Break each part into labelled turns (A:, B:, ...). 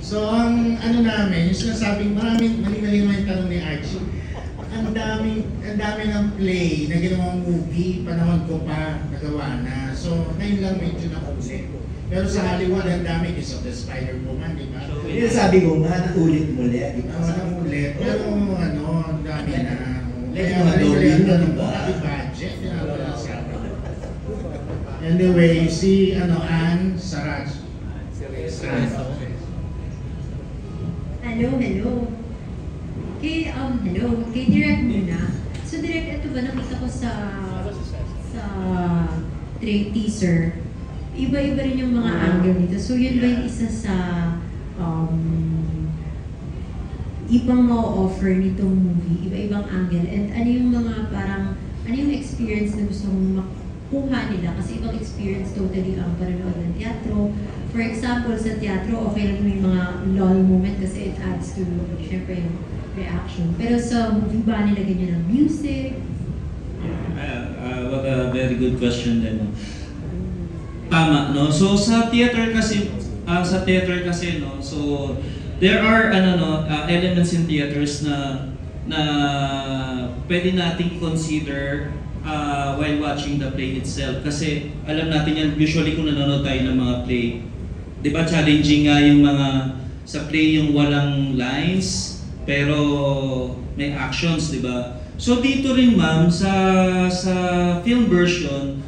A: So, ang ano namin, yung sinasabing maraming mali-mali naman yung tanong ni Archie. Ang dami ng play na ginawang movie, panahon ko pa nagawa na. So, ngayon lang medyo nakulit. Pero sa Hollywood, ang dami Kiss of the Spider-Woman, di ba?
B: Yung sabi ko nga, naulit muli, di ba?
A: Nakulit. Pero ano, ang dami na.
B: Like mga Dorian na, di ba?
A: Budget, anyway, si Ann Saraj.
C: Hello. Hello. Kay Direk muna. So Direk, ito ba nakita ko sa teaser, iba-iba rin yung mga angle nito. So yun ba yung isa sa ibang ma-offer nitong movie, iba-ibang angle? And ano yung mga parang, ano yung experience na gusto mong makuha nila? Kasi ibang experience totally ang panonood ng teatro. For example, sa teatro, okay lang yung mga lull moment kasi it adds to, syempre, yung reaction. Pero sa movie ba nila ganyan ng music?
D: What a very good question din. Tama, no? So sa theater kasi, no? So there are elements in theaters na pwede nating consider while watching the play itself. Kasi alam natin yan, usually kung nanonood tayo ng mga play, di ba challenging nga yung mga sa play yung walang lines pero may actions, di ba? So dito rin ma'am sa film version,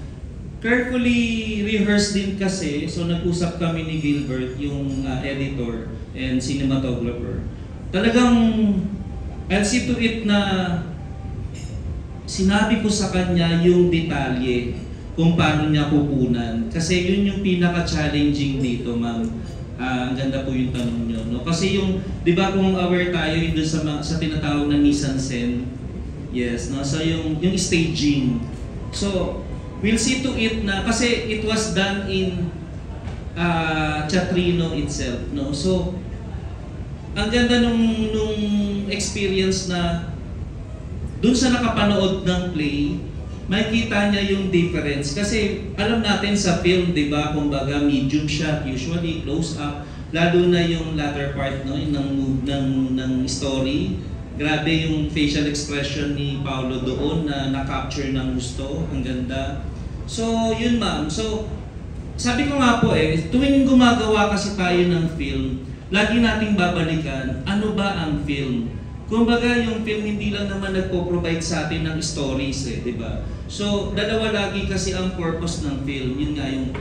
D: carefully rehearsed din kasi. So nag-usap kami ni Gilbert, yung editor and cinematographer. Talagang I'll see to it na sinabi ko sa kanya yung detalye kung paano niya kukunan. Kasi yun yung pinaka-challenging dito, ma'am. Ang ganda po yung tanong nyo. No? Kasi yung, di ba kung aware tayo yung sa tinatawag na mise-en-scène, yes, no? So yung staging. So, we'll see to it na, kasi it was done in Chatrino itself. No? So, ang ganda nung experience na dun sa nakapanood ng play, makikita niya yung difference. Kasi alam natin sa film, di ba, kumbaga medium shot, usually close up, lalo na yung latter part no, ng story. Grabe yung facial expression ni Paolo doon na na-capture ng gusto, ang ganda. So, yun ma'am. So, sabi ko nga po tuwing gumagawa kasi tayo ng film, lagi nating babalikan, ano ba ang film? Kumbaga yung film hindi lang naman nagpo-provide sa atin ng stories di ba? So dalawa lagi kasi ang purpose ng film, yun nga yung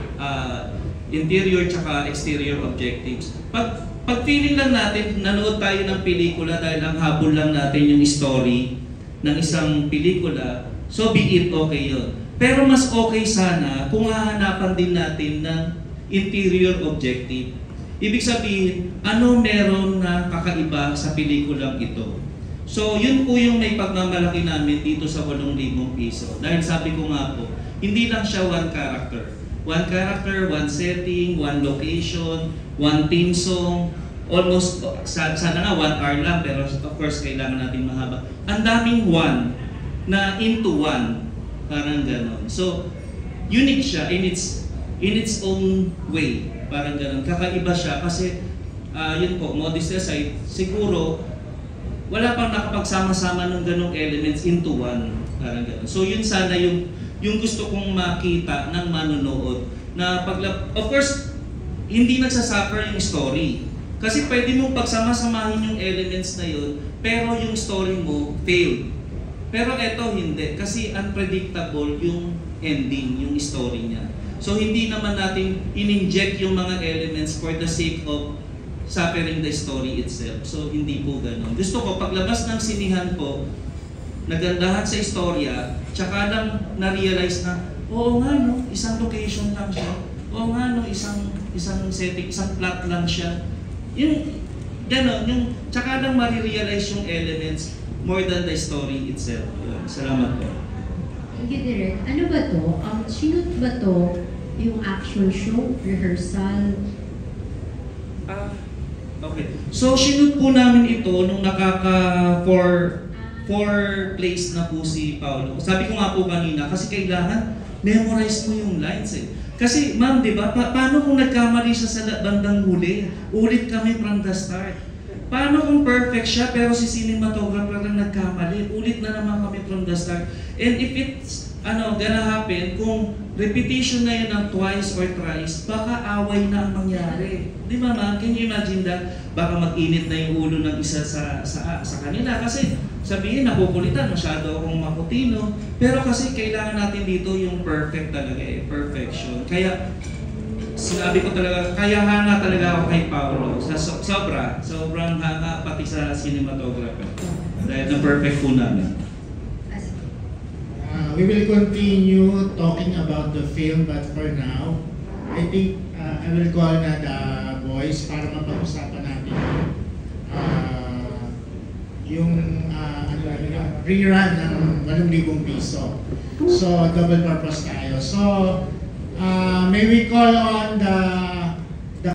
D: interior tsaka exterior objectives. Pag feeling lang natin, nanood tayo ng pelikula dahil ang habol lang natin yung story ng isang pelikula, so be it, okay yun. Pero mas okay sana kung hahanapan din natin ng interior objective. Ibig sabihin, ano meron na kakaiba sa pelikulang ito? So, yun po yung may pagmamalaki namin dito sa 8,000 piso. Dahil sabi ko nga po, hindi lang siya one character. One character, one setting, one location, one theme song. Almost, sana nga 1 hour lang, pero of course, kailangan natin mahaba. Ang daming one na into one. Parang ganon. So, unique siya in its own way. Parang ganun. Kakaiba siya kasi yun po, modest aside, siguro wala pang nakapagsama-sama ng ganong elements into one. Parang ganun. So yun sana yung gusto kong makita ng manonood. Na of course, hindi nagsasuffer yung story. Kasi pwede mong pagsama-samahin yung elements na yun, pero yung story mo failed. Pero eto hindi, kasi unpredictable yung ending, yung story niya. So hindi naman natin in-inject yung mga elements for the sake of suffering the story itself. So hindi po gano'n. Gusto ko paglabas ng sinihan po, nagandahan sa istorya, tsaka lang na-realize na, oo nga no, isang location lang siya. Oo nga no, isang setting, isang plot lang siya. Yung gano'n, yung tsaka lang ma-realize yung elements more than the story itself. Salamat po.
C: Thank you, Direk. Ano ba to? Sinut ba to yung actual show, rehearsal?
D: Okay. So, sinut po namin ito nung four plays na po si Paolo. Sabi ko nga po kanina, kasi kailangan memorize mo yung lines Kasi ma'am, di ba, paano kung nagkamali siya sa bandang huli? Ulit kami from the start. Paano kung perfect siya pero si cinematographer lang nagkamali? Ulit na naman kami from the start. And if it's gonna happen, kung repetition na yun ng twice or thrice, baka away na ang mangyari. Di ba ma'am? Can you imagine that? Baka mag-init na yung ulo ng isa sa kanila. Kasi sabihin, nakukulitan, masyado akong makutino. Pero kasi kailangan natin dito yung perfect talaga perfection. Kaya sinabi ko talaga, kaya hanga talaga ako kay Paolo. Sobrang hanga pati sa cinematographer. Dahil na-perfect po namin.
A: We will continue talking about the film, but for now, I think I will call na the boys para mapag-usapan natin yung rerun ng 8,000 piso. So, double purpose tayo. So, may we call on the